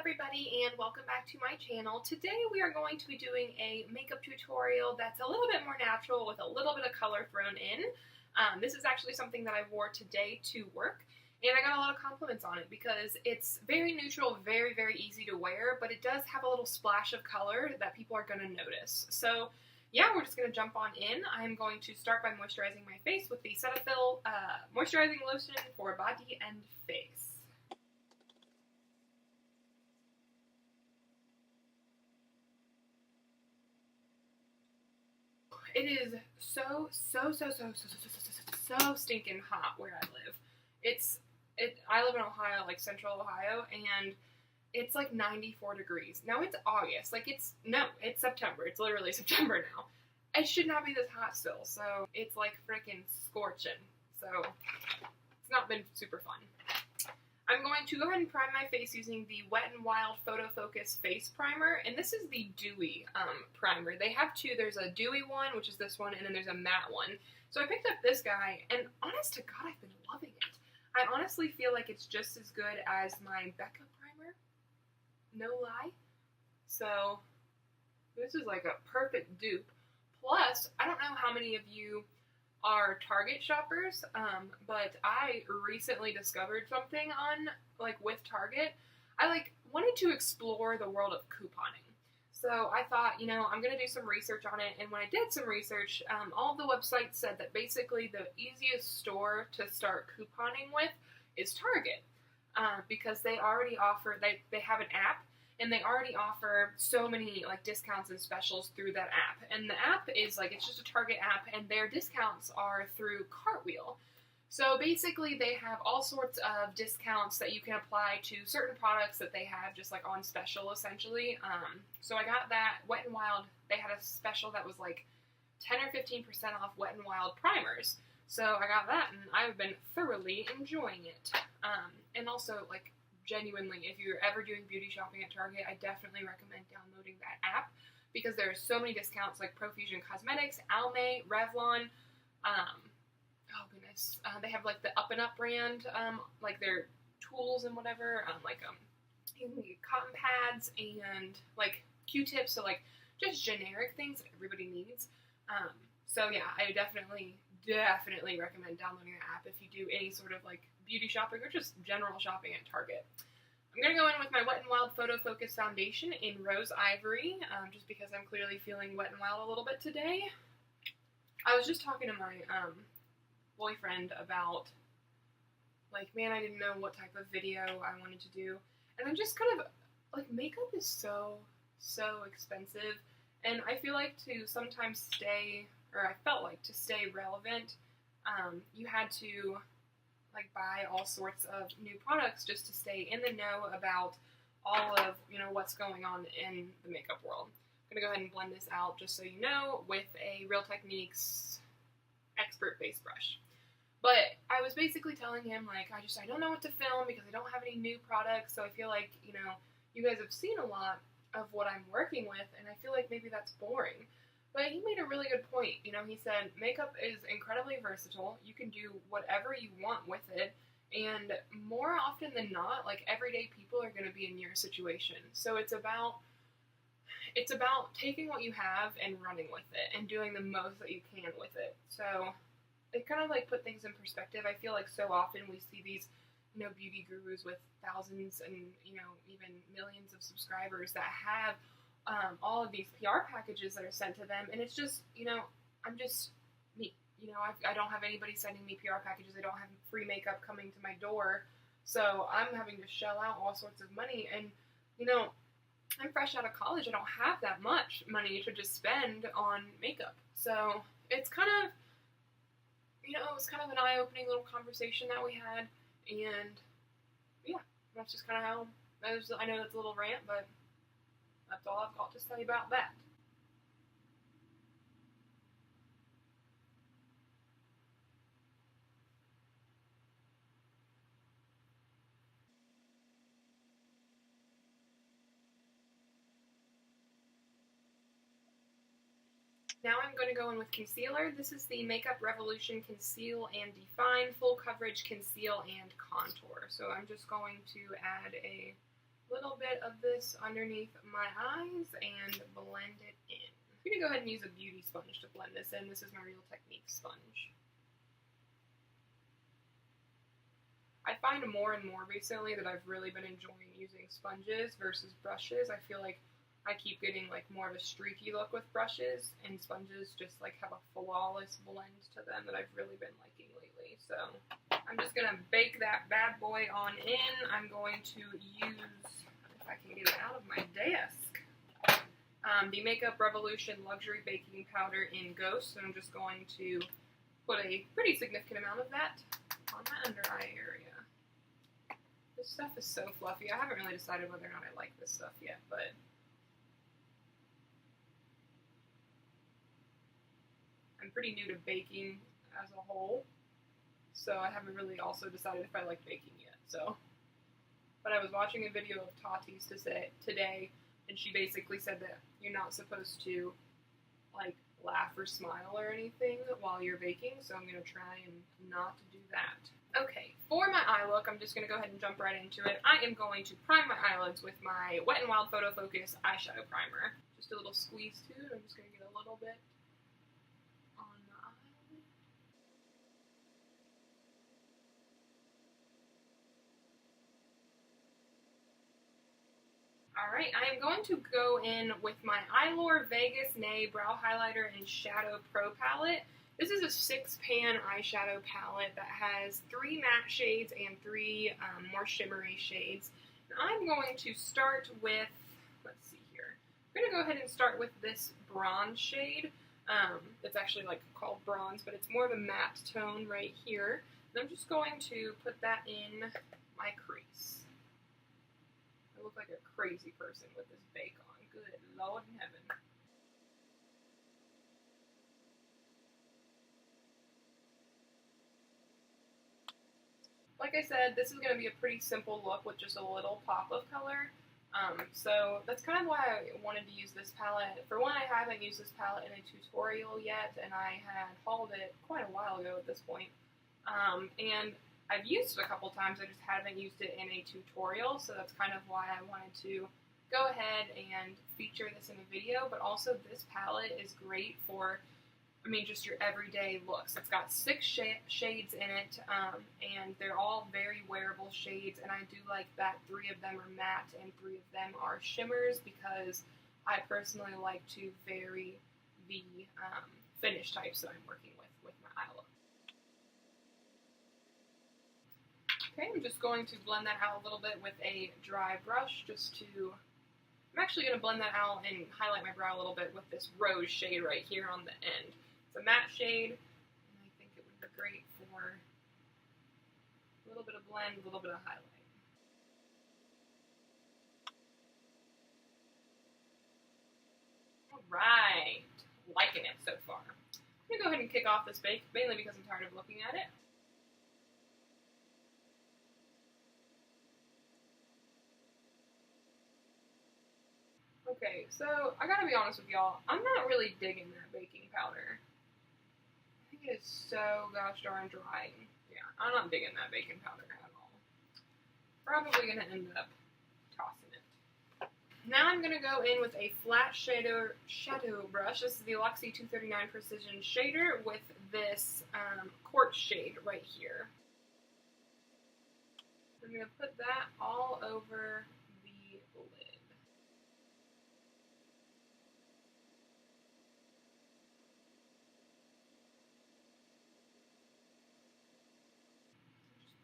everybody, and welcome back to my channel. Today we are going to be doing a makeup tutorial that's a little bit more natural with a little bit of color thrown in. This is actually something that I wore today to work, and I got a lot of compliments on it because it's very neutral, very easy to wear, but it does have a little splash of color that people are going to notice. So yeah, we're just going to jump on in. I'm going to start by moisturizing my face with the Cetaphil moisturizing lotion for body and face. It is so stinking hot where I live. I live in Ohio, like central Ohio, and it's like 94 degrees. Now it's August. It's September. It's literally September now. It should not be this hot still, so it's like freaking scorching. So it's not been super fun. I'm going to go ahead and prime my face using the Wet n Wild Photo Focus Face Primer, and this is the dewy primer. They have two. There's a dewy one, which is this one, and then there's a matte one. So I picked up this guy, and honest to God, I've been loving it. I honestly feel like it's just as good as my Becca primer. No lie. So this is like a perfect dupe. Plus, I don't know how many of you are Target shoppers, but I recently discovered something on, with Target. I, wanted to explore the world of couponing. So I thought, I'm going to do some research on it, and when I did some research, all of the websites said that basically the easiest store to start couponing with is Target, because they already offer, they have an app, and they already offer so many discounts and specials through that app. And the app is it's just a Target app, and their discounts are through Cartwheel. So basically they have all sorts of discounts that you can apply to certain products that they have just on special essentially. So I got that Wet n Wild. They had a special that was 10 or 15% off Wet n Wild primers. So I got that, and I've been thoroughly enjoying it. And also genuinely, if you're ever doing beauty shopping at Target, I definitely recommend downloading that app because there's so many discounts like Profusion Cosmetics, Almay, Revlon, oh goodness, they have the Up and Up brand, their tools and whatever, you can get cotton pads and Q-tips, so just generic things that everybody needs. So yeah, I definitely recommend downloading the app if you do any sort of beauty shopping or just general shopping at Target. I'm going to go in with my Wet n Wild Photo Focus Foundation in Rose Ivory, just because I'm clearly feeling wet and wild a little bit today. I was just talking to my boyfriend about, man, I didn't know what type of video I wanted to do, and I'm just kind of, makeup is so expensive, and I feel to sometimes stay, or I felt to stay relevant, you had to buy all sorts of new products just to stay in the know about all of, what's going on in the makeup world. I'm going to go ahead and blend this out just so you know with a Real Techniques expert face brush. But I was basically telling him, I don't know what to film because I don't have any new products, so I feel you guys have seen a lot of what I'm working with, and I feel maybe that's boring. But he made a really good point. He said makeup is incredibly versatile. You can do whatever you want with it. And more often than not, everyday people are going to be in your situation. So it's about taking what you have and running with it and doing the most that you can with it. So it kind of put things in perspective. I feel so often we see these, beauty gurus with thousands and, even millions of subscribers that have all of these PR packages that are sent to them, and it's just, I'm just me. I don't have anybody sending me PR packages. I don't have free makeup coming to my door, so I'm having to shell out all sorts of money, and, I'm fresh out of college. I don't have that much money to just spend on makeup, so it's kind of, it was kind of an eye-opening little conversation that we had, and, yeah, that's just kind of how, I know that's a little rant, but that's all I've got to say about that. Now I'm going to go in with concealer. This is the Makeup Revolution Conceal and Define Full Coverage Conceal and Contour. So I'm just going to add a little bit of this underneath my eyes and blend it in. I'm going to go ahead and use a beauty sponge to blend this in. This is my Real Techniques sponge. I find more and more recently that I've really been enjoying using sponges versus brushes. I feel like I keep getting like more of a streaky look with brushes, and sponges just like have a flawless blend to them that I've really been liking lately. So I'm just going to bake that bad boy on in. I'm going to use, if I can get it out of my desk, the Makeup Revolution Luxury Baking Powder in Ghost. And I'm just going to put a pretty significant amount of that on my under eye area. This stuff is so fluffy. I haven't really decided whether or not I like this stuff yet, but I'm pretty new to baking as a whole, so I haven't really also decided if I like baking yet. But I was watching a video of Tati's today, and she basically said that you're not supposed to like laugh or smile or anything while you're baking, so I'm going to try and not do that. Okay, for my eye look, I'm just going to go ahead and jump right into it. I am going to prime my eyelids with my Wet n Wild Photo Focus eyeshadow primer. Just a little squeeze to it. I'm just going to get a little bit on the eyelid. Alright, I am going to go in with my Eyelure Vegas Nay Brow Highlighter and Shadow Pro Palette. This is a 6-pan eyeshadow palette that has 3 matte shades and 3 more shimmery shades. And I'm going to start with, let's see here, I'm going to go ahead and start with this bronze shade. It's actually like called bronze, but it's more of a matte tone right here. And I'm just going to put that in my crease. I look like a crazy person with this bake on. Good Lord in heaven. Like I said, this is going to be a pretty simple look with just a little pop of color. So that's kind of why I wanted to use this palette. For one, I haven't used this palette in a tutorial yet, and I had hauled it quite a while ago at this point. And I've used it a couple times, I just haven't used it in a tutorial, so that's kind of why I wanted to go ahead and feature this in a video. But also, this palette is great for, I mean, just your everyday looks. It's got 6 shades in it, and they're all very wearable shades, and I do like that 3 of them are matte and 3 of them are shimmers, because I personally like to vary the finish types that I'm working with my eye look. Okay, I'm just going to blend that out a little bit with a dry brush just to, I'm actually going to blend that out and highlight my brow a little bit with this rose shade right here on the end. It's a matte shade, and I think it would be great for a little bit of blend, a little bit of highlight. Alright, liking it so far. I'm going to go ahead and kick off this bake, mainly because I'm tired of looking at it. Okay, so I gotta be honest with y'all, I'm not really digging that baking powder. I think it is so gosh darn dry. Yeah, I'm not digging that baking powder at all. Probably gonna end up tossing it. Now I'm gonna go in with a flat shadow brush. This is the Luxie 239 Precision Shader with this quartz shade right here. I'm gonna put that all over the lid.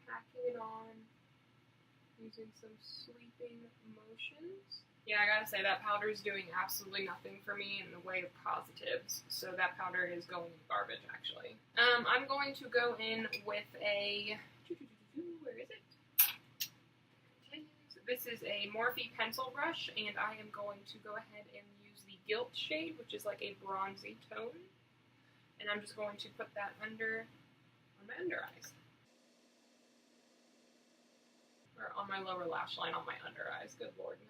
Packing it on, using some sweeping motions. Yeah, I gotta say, that powder is doing absolutely nothing for me in the way of positives, so that powder is going in garbage, actually. I'm going to go in with a, where is it? This is a Morphe pencil brush, and I am going to go ahead and use the Gilt shade, which is like a bronzy tone, and I'm just going to put that on my under eyes. Or on my lower lash line on my under eyes. Good Lord in heaven.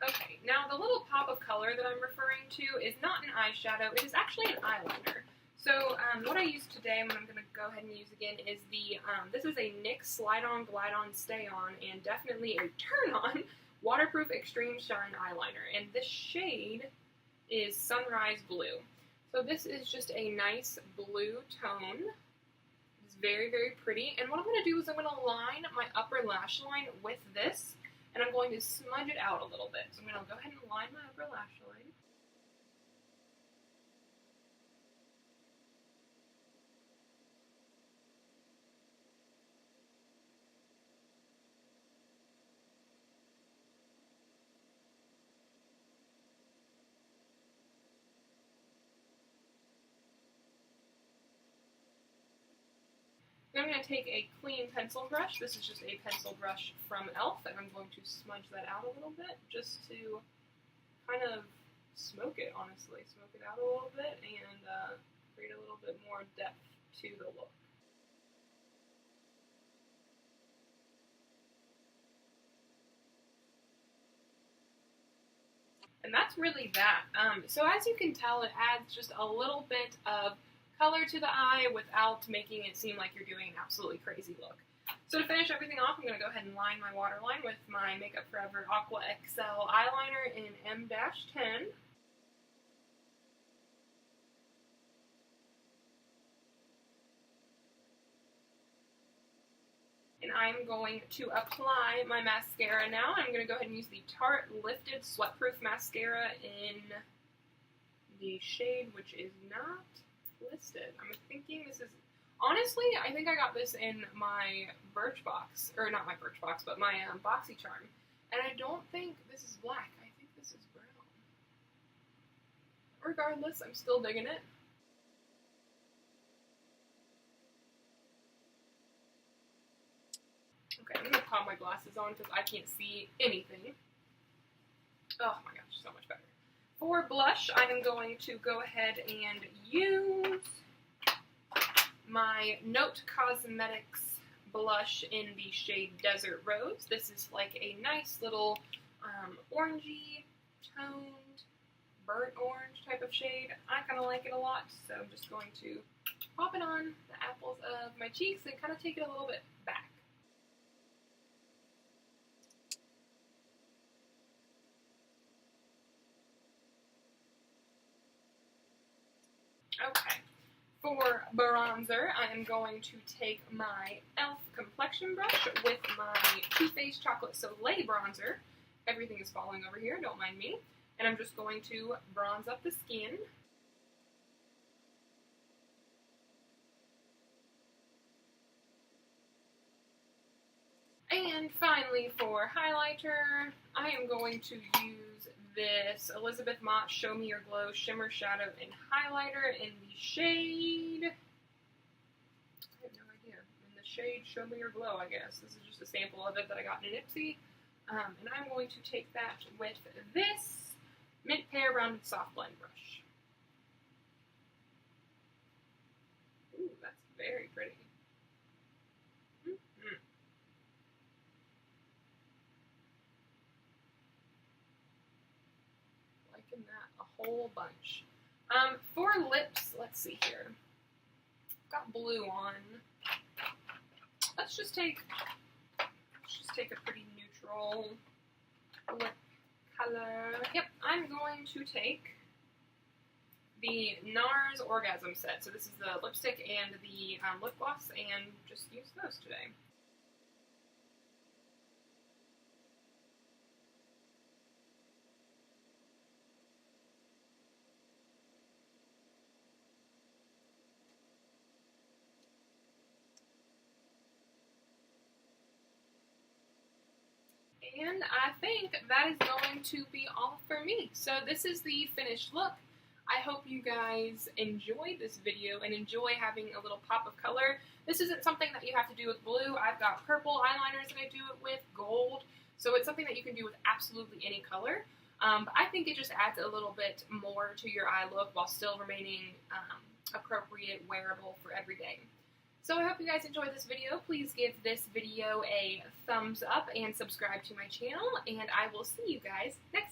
Okay, now the little pop of color that I'm referring to is not an eyeshadow, it is actually an eyeliner. So what I used today, and what I'm going to go ahead and use again, is the, this is a NYX Slide On, Glide On, Stay On, and definitely a Turn On Waterproof Extreme Shine Eyeliner. And this shade is Sunrise Blue. So this is just a nice blue tone. It's very, very pretty. And what I'm going to do is I'm going to line my upper lash line with this, and I'm going to smudge it out a little bit. So I'm going to go ahead and line my upper lash line. Then I'm going to take a clean pencil brush. This is just a pencil brush from e.l.f. and I'm going to smudge that out a little bit just to kind of smoke it, honestly. Smoke it out a little bit and create a little bit more depth to the look. And that's really that. So as you can tell, it adds just a little bit of color to the eye without making it seem like you're doing an absolutely crazy look. So to finish everything off, I'm going to go ahead and line my waterline with my Makeup Forever Aqua XL eyeliner in M-10. And I'm going to apply my mascara now. I'm going to go ahead and use the Tarte Lifted Sweatproof Mascara in the shade which is not listed. I'm thinking this is, honestly, I think I got this in my Birchbox, or not my Birchbox, but my BoxyCharm. And I don't think this is black. I think this is brown. Regardless, I'm still digging it. Okay, I'm going to pop my glasses on because I can't see anything. Oh my gosh, so much better. For blush, I'm going to go ahead and use my Note Cosmetics blush in the shade Desert Rose. This is like a nice little orangey toned, burnt orange type of shade. I kind of like it a lot, so I'm just going to pop it on the apples of my cheeks and kind of take it a little bit back. Okay, for bronzer, I am going to take my e.l.f. complexion brush with my Too Faced Chocolate Soleil bronzer. Everything is falling over here, don't mind me. And I'm just going to bronze up the skin. And finally, for highlighter, I am going to use this Elizabeth Mott Show Me Your Glow Shimmer Shadow and Highlighter in the shade, I have no idea, in the shade Show Me Your Glow, I guess. This is just a sample of it that I got in an Ipsy. And I'm going to take that with this Mint Pear Rounded Soft Blend brush. Ooh, that's very pretty. Liking that a whole bunch. For lips, let's see here. Got blue on. Let's just take a pretty neutral lip color. Yep, I'm going to take the NARS Orgasm set. So this is the lipstick and the lip gloss, and just use those today. And I think that is going to be all for me. So this is the finished look. I hope you guys enjoyed this video and enjoy having a little pop of color. This isn't something that you have to do with blue. I've got purple eyeliners that I do it with, gold. So it's something that you can do with absolutely any color. But I think it just adds a little bit more to your eye look while still remaining appropriate, wearable for every day. So I hope you guys enjoyed this video. Please give this video a thumbs up and subscribe to my channel, and I will see you guys next time.